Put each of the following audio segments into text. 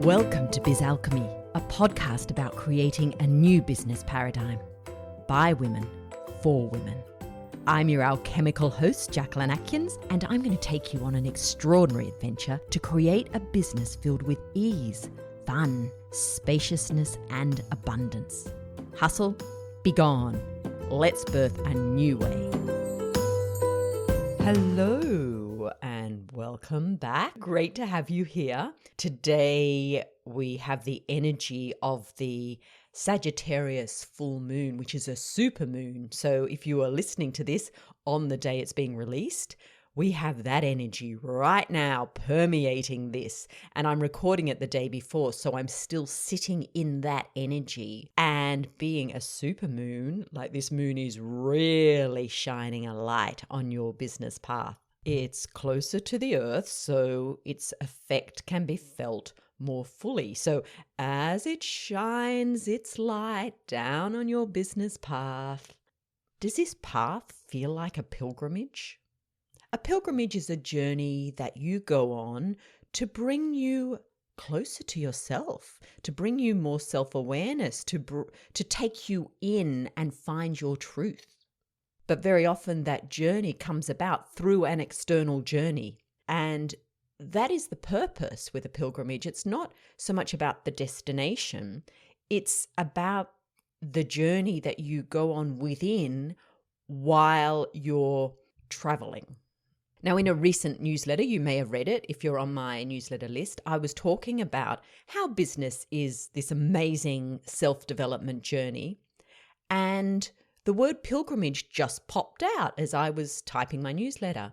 Welcome to Biz Alchemy, a podcast about creating a new business paradigm by women, for women. I'm your alchemical host, Jacquelyn, and I'm going to take you on an extraordinary adventure to create a business filled with ease, fun, spaciousness, and abundance. Hustle, be gone. Let's birth a new way. Hello and welcome back. Great to have you here. Today we have the energy of the Sagittarius full moon, which is a super moon. So if you are listening to this on the day it's being released, we have that energy right now permeating this. And I'm recording it the day before, so I'm still sitting in that energy. And being a super moon, like this moon is really shining a light on your business path. It's closer to the earth, so its effect can be felt more fully. So as it shines its light down on your business path, does this path feel like a pilgrimage? A pilgrimage is a journey that you go on to bring you closer to yourself, to bring you more self-awareness, to take you in and find your truth. But very often that journey comes about through an external journey. And that is the purpose with a pilgrimage. It's not so much about the destination. It's about the journey that you go on within while you're traveling. Now, in a recent newsletter, you may have read it if you're on my newsletter list, I was talking about how business is this amazing self-development journey. And the word pilgrimage just popped out as I was typing my newsletter.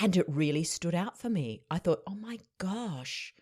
And it really stood out for me. I thought, oh my gosh,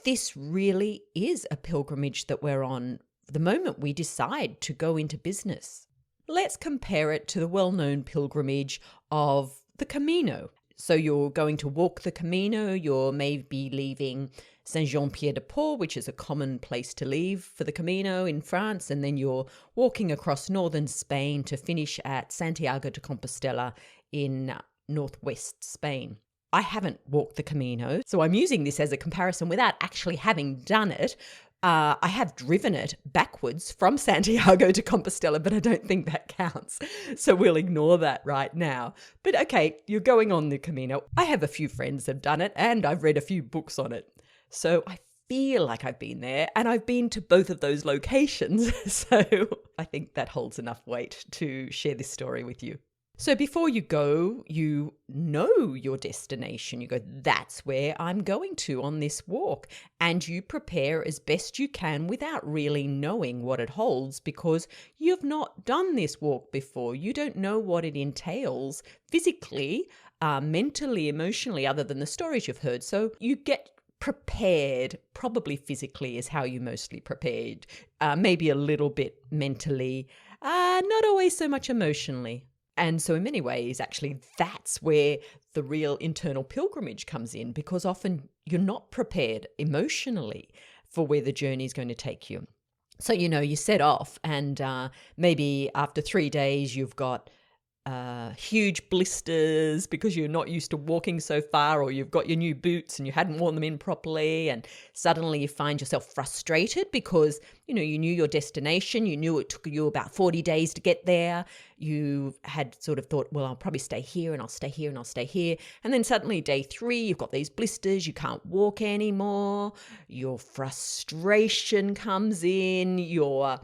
this really is a pilgrimage that we're on the moment we decide to go into business. Let's compare it to the well-known pilgrimage of the Camino. So you're going to walk the Camino, you're maybe leaving Saint-Jean-Pied-de-Port, which is a common place to leave for the Camino in France, and then you're walking across northern Spain to finish at Santiago de Compostela in northwest Spain. I haven't walked the Camino, so I'm using this as a comparison without actually having done it. I have driven it backwards from Santiago to Compostela, but I don't think that counts. So we'll ignore that right now. But okay, you're going on the Camino. I have a few friends that have done it and I've read a few books on it. So I feel like I've been there and I've been to both of those locations. So I think that holds enough weight to share this story with you. So before you go, you know your destination. You go, that's where I'm going to on this walk. And you prepare as best you can without really knowing what it holds because you've not done this walk before. You don't know what it entails physically, mentally, emotionally, other than the stories you've heard. So you get prepared, probably physically is how you mostly prepared, maybe a little bit mentally, not always so much emotionally. And so in many ways, actually, that's where the real internal pilgrimage comes in because often you're not prepared emotionally for where the journey is going to take you. So, you set off and maybe after 3 days, you've got huge blisters because you're not used to walking so far, or you've got your new boots and you hadn't worn them in properly, and suddenly you find yourself frustrated because you knew your destination, you knew it took you about 40 days to get there. You had sort of thought, well, I'll probably stay here and I'll stay here and I'll stay here, and then suddenly day 3 you've got these blisters, you can't walk anymore, your frustration comes in, your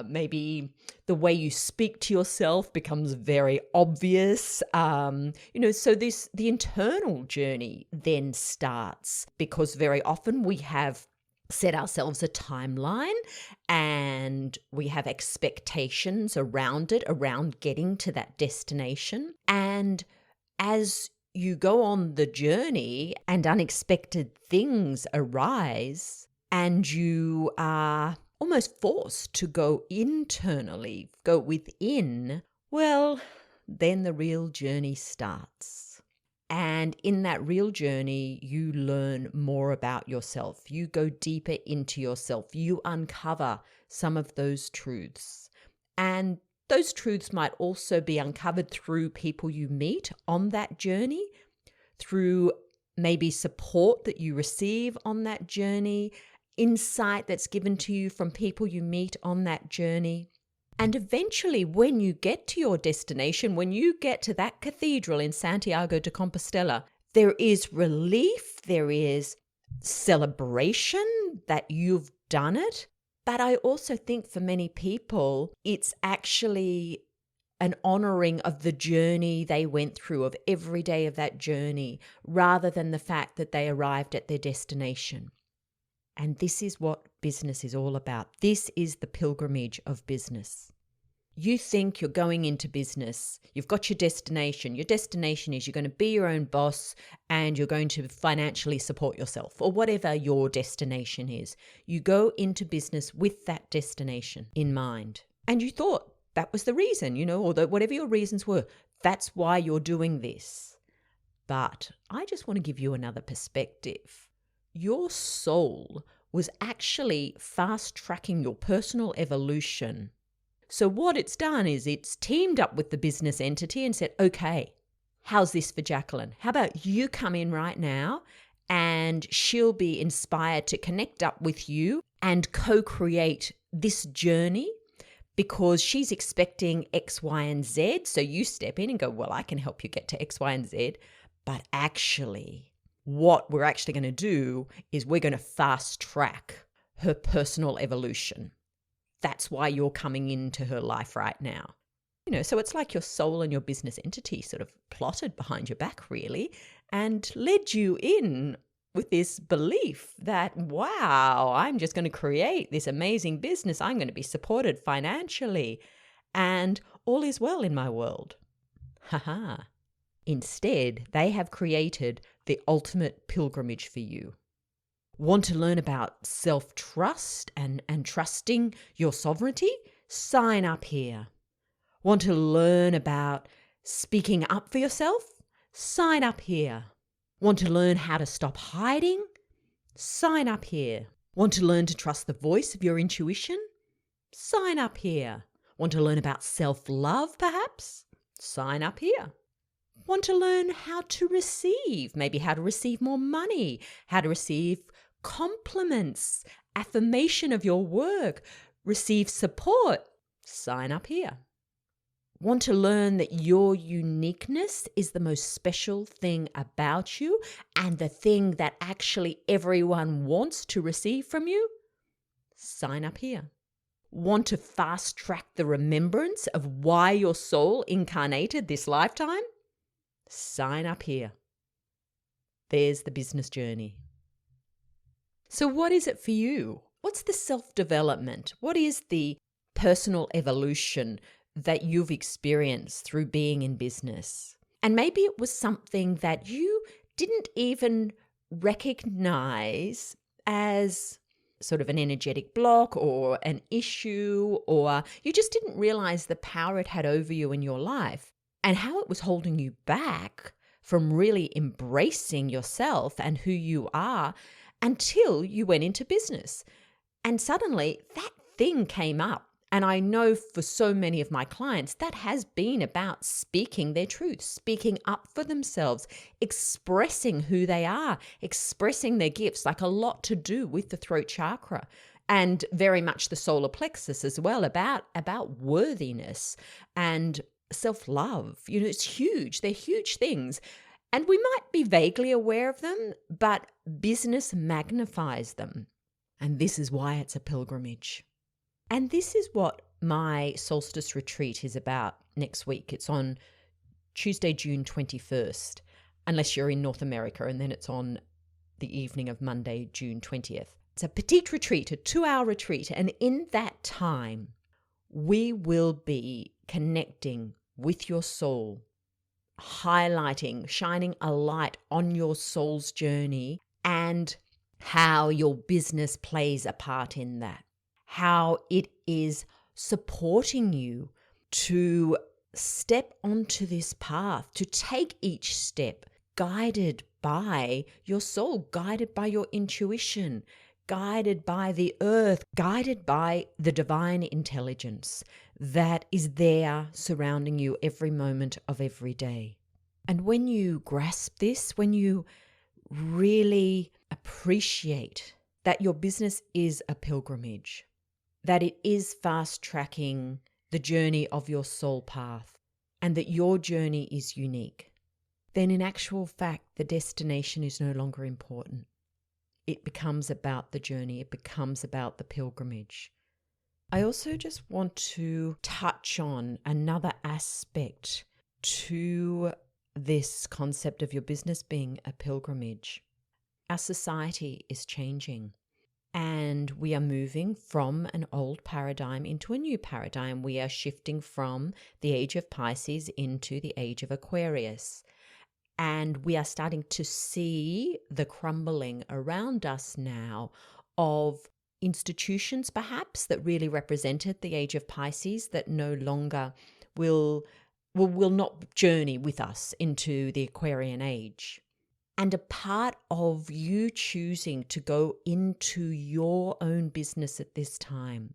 maybe the way you speak to yourself becomes very obvious. So the internal journey then starts because very often we have set ourselves a timeline and we have expectations around it, around getting to that destination. And as you go on the journey and unexpected things arise and you are almost forced to go internally, go within, well, then the real journey starts. And in that real journey, you learn more about yourself. You go deeper into yourself. You uncover some of those truths. And those truths might also be uncovered through people you meet on that journey, through maybe support that you receive on that journey, insight that's given to you from people you meet on that journey. And eventually, when you get to your destination, when you get to that cathedral in Santiago de Compostela, there is relief, there is celebration that you've done it. But I also think for many people, it's actually an honoring of the journey they went through, of every day of that journey, rather than the fact that they arrived at their destination. And this is what business is all about. This is the pilgrimage of business. You think you're going into business, you've got your destination. Your destination is you're going to be your own boss and you're going to financially support yourself, or whatever your destination is. You go into business with that destination in mind. And you thought that was the reason, or that whatever your reasons were, that's why you're doing this. But I just want to give you another perspective. Your soul was actually fast-tracking your personal evolution. So what it's done is it's teamed up with the business entity and said, okay, how's this for Jacquelyn? How about you come in right now and she'll be inspired to connect up with you and co-create this journey because she's expecting X, Y, and Z. So you step in and go, well, I can help you get to X, Y, and Z. But actually, what we're actually going to do is we're going to fast track her personal evolution. That's why you're coming into her life right now. So it's like your soul and your business entity sort of plotted behind your back, really, and led you in with this belief that, wow, I'm just going to create this amazing business. I'm going to be supported financially, and all is well in my world. Haha. Instead, they have created the ultimate pilgrimage for you. Want to learn about self-trust and trusting your sovereignty? Sign up here. Want to learn about speaking up for yourself? Sign up here. Want to learn how to stop hiding? Sign up here. Want to learn to trust the voice of your intuition? Sign up here. Want to learn about self-love, perhaps? Sign up here. Want to learn how to receive, maybe how to receive more money, how to receive compliments, affirmation of your work, receive support? Sign up here. Want to learn that your uniqueness is the most special thing about you and the thing that actually everyone wants to receive from you? Sign up here. Want to fast track the remembrance of why your soul incarnated this lifetime? Sign up here. There's the business journey. So what is it for you? What's the self-development? What is the personal evolution that you've experienced through being in business? And maybe it was something that you didn't even recognize as sort of an energetic block or an issue, or you just didn't realize the power it had over you in your life and how it was holding you back from really embracing yourself and who you are until you went into business. And suddenly that thing came up. And I know for so many of my clients, that has been about speaking their truth, speaking up for themselves, expressing who they are, expressing their gifts, like a lot to do with the throat chakra and very much the solar plexus as well, about worthiness and self-love. It's huge. They're huge things. And we might be vaguely aware of them, but business magnifies them. And this is why it's a pilgrimage. And this is what my Solstice Retreat is about next week. It's on Tuesday, June 21st, unless you're in North America, and then it's on the evening of Monday, June 20th. It's a petite retreat, a 2-hour retreat. And in that time, we will be connecting with your soul, highlighting, shining a light on your soul's journey and how your business plays a part in that, how it is supporting you to step onto this path, to take each step guided by your soul, guided by your intuition, guided by the earth, guided by the divine intelligence that is there surrounding you every moment of every day. And when you grasp this, when you really appreciate that your business is a pilgrimage, that it is fast tracking the journey of your soul path, and that your journey is unique, then in actual fact, the destination is no longer important. It becomes about the journey. It becomes about the pilgrimage. I also just want to touch on another aspect to this concept of your business being a pilgrimage. Our society is changing, and we are moving from an old paradigm into a new paradigm. We are shifting from the age of Pisces into the age of Aquarius. And we are starting to see the crumbling around us now of institutions, perhaps, that really represented the age of Pisces that no longer will not journey with us into the Aquarian age. And a part of you choosing to go into your own business at this time,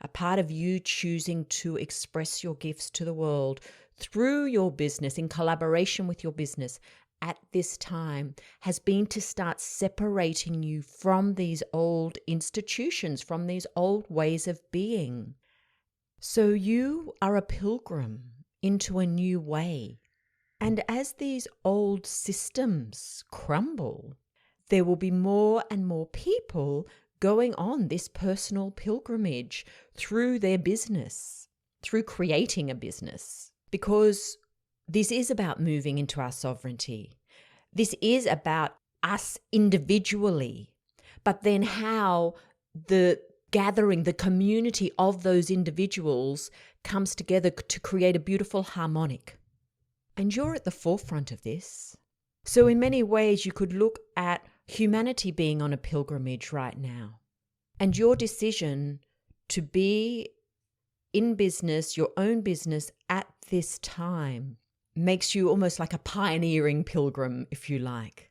a part of you choosing to express your gifts to the world through your business, in collaboration with your business at this time, has been to start separating you from these old institutions, from these old ways of being. So you are a pilgrim into a new way. And as these old systems crumble, there will be more and more people going on this personal pilgrimage through their business, through creating a business. Because this is about moving into our sovereignty. This is about us individually, but then how the gathering, the community of those individuals comes together to create a beautiful harmonic. And you're at the forefront of this. So in many ways, you could look at humanity being on a pilgrimage right now. And your decision to be in business, your own business at this time, makes you almost like a pioneering pilgrim, if you like.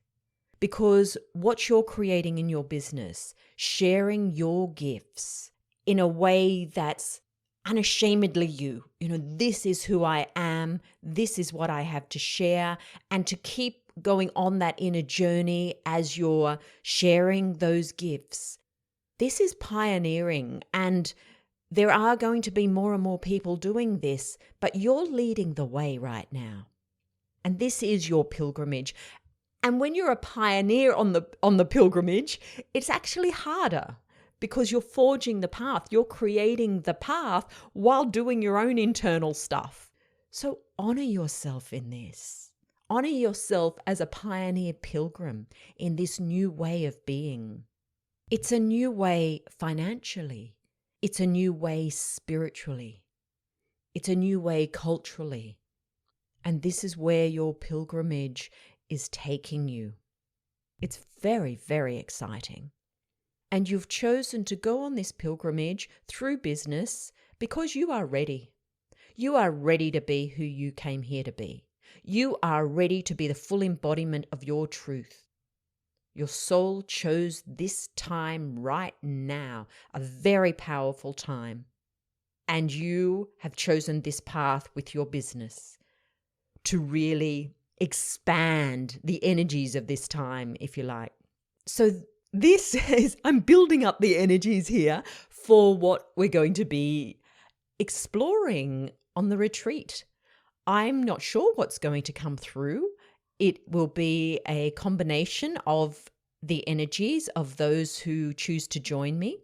Because what you're creating in your business, sharing your gifts in a way that's unashamedly you, this is who I am, this is what I have to share, and to keep going on that inner journey as you're sharing those gifts. This is pioneering, and there are going to be more and more people doing this, but you're leading the way right now. And this is your pilgrimage. And when you're a pioneer on the pilgrimage, it's actually harder because you're forging the path. You're creating the path while doing your own internal stuff. So honor yourself in this. Honor yourself as a pioneer pilgrim in this new way of being. It's a new way financially. It's a new way spiritually. It's a new way culturally. And this is where your pilgrimage is taking you. It's very, very exciting. And you've chosen to go on this pilgrimage through business because you are ready. You are ready to be who you came here to be. You are ready to be the full embodiment of your truth. Your soul chose this time right now, a very powerful time. And you have chosen this path with your business to really expand the energies of this time, if you like. So this is, I'm building up the energies here for what we're going to be exploring on the retreat. I'm not sure what's going to come through. It will be a combination of the energies of those who choose to join me,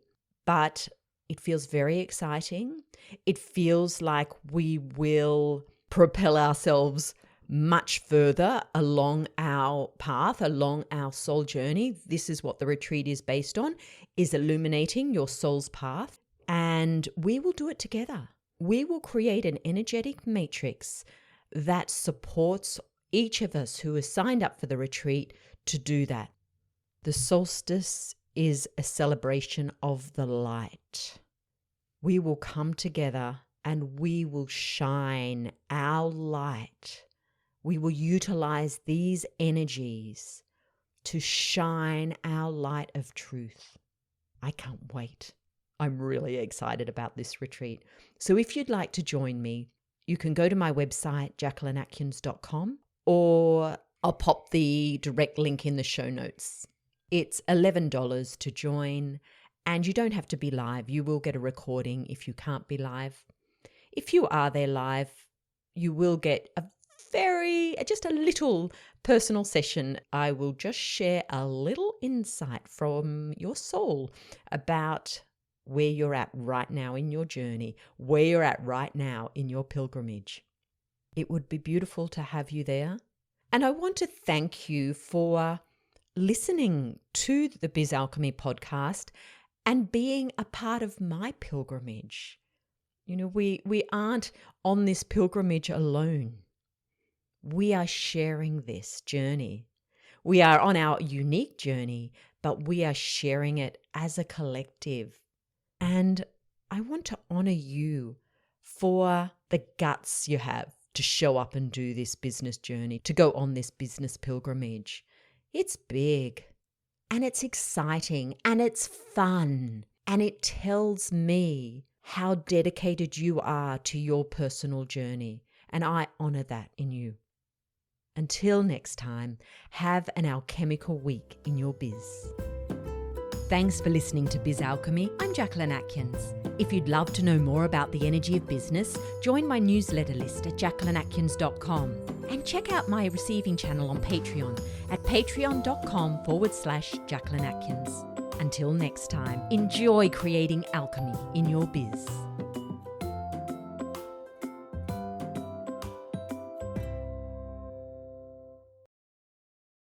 but it feels very exciting. It feels like we will propel ourselves much further along our path, along our soul journey. This is what the retreat is based on, is illuminating your soul's path. And we will do it together. We will create an energetic matrix that supports each of us who has signed up for the retreat to do that. The solstice is a celebration of the light. We will come together and we will shine our light. We will utilize these energies to shine our light of truth. I can't wait. I'm really excited about this retreat. So if you'd like to join me, you can go to my website, jacquelynatkins.com, or I'll pop the direct link in the show notes. It's $11 to join, and you don't have to be live. You will get a recording if you can't be live. If you are there live, you will get just a little personal session. I will just share a little insight from your soul about where you're at right now in your journey, where you're at right now in your pilgrimage. It would be beautiful to have you there. And I want to thank you for listening to the Biz Alchemy podcast and being a part of my pilgrimage. You know, we aren't on this pilgrimage alone. We are sharing this journey. We are on our unique journey, but we are sharing it as a collective. And I want to honor you for the guts you have to show up and do this business journey, to go on this business pilgrimage. It's big and it's exciting and it's fun, and it tells me how dedicated you are to your personal journey, and I honor that in you. Until next time, have an alchemical week in your biz. Thanks for listening to Biz Alchemy. I'm Jacquelyn Atkins. If you'd love to know more about the energy of business, join my newsletter list at jacquelynatkins.com and check out my receiving channel on Patreon at patreon.com/Jacquelyn Atkins. Until next time, enjoy creating alchemy in your biz.